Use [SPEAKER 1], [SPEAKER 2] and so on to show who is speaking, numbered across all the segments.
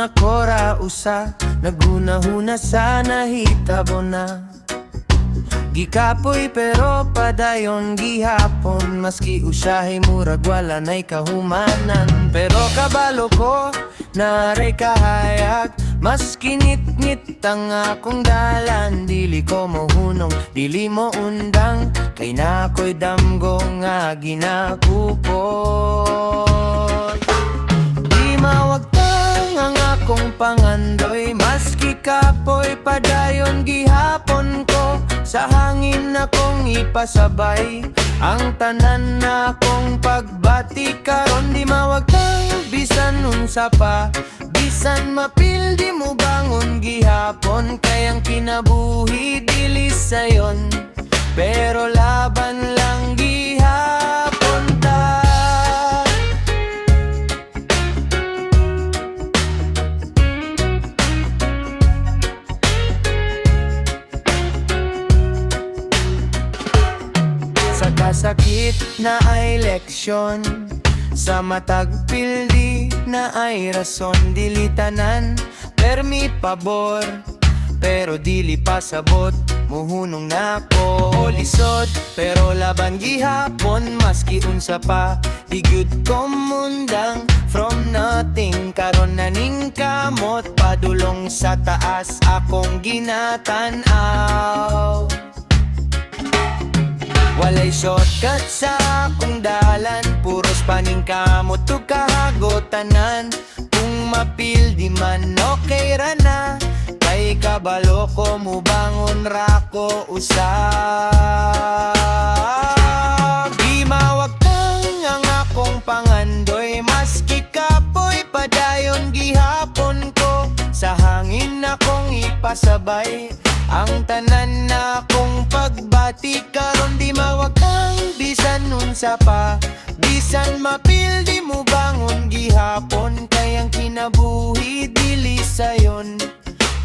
[SPEAKER 1] ako ra usa, naguna-huna sa nahitabo na. Gikapoy pero padayon gihapon, maski usahay murag wala na'y kahumanan. Pero kabalo ko, naray kahayag, mas kinit-ngit ang akong dalan. Dili ko mohunong, dili mo undang, kay na ako'y damgo nga ginakupot. Di mawagtang ang akong pangandoy, maski kapoy padayon gihapon ko. Sa hangin akong ipasabay ang tanan na akong pagbati karon. Di mawagtang bisan unsa pa, bisan mapil di mo bangon gihapon. Kayang kinabuhi dili sayon, pero laban lang gihapon ta. Sa kasakit na ay leksyon, sa matag pildi na ay rason. Dili tanan permi pabor, pero dili pasabot, muhunong na ko lisod. Pero laban gihapon, maski unsa pa, di gyud ko mundang. From nothing karon naning kamot, padulong sa taas akong ginatanaw. Walay shortcut sa akong dalan, puros paningkamot o kahagotanan. Kung mapil di man okay ra na, kay kabalo ko mo bangon ra ko usab. Di mawagtang ang akong pangandoy, maski kapoy padayon gihapon ko. Sa hangin akong ipasabay ang tanan na akong pagbati karon. Di mawagtang bisan unsa pa, bisan mapil di mo bangon gihapon. Kayang kinabuhi dili sayon,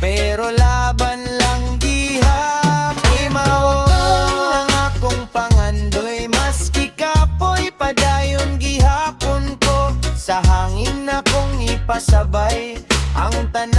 [SPEAKER 1] pero laban lang gihapon. Di mawagtang ang akong pangandoy, maski kapoy padayon gihapon ko. Sa hangin akong ipasabay ang tanan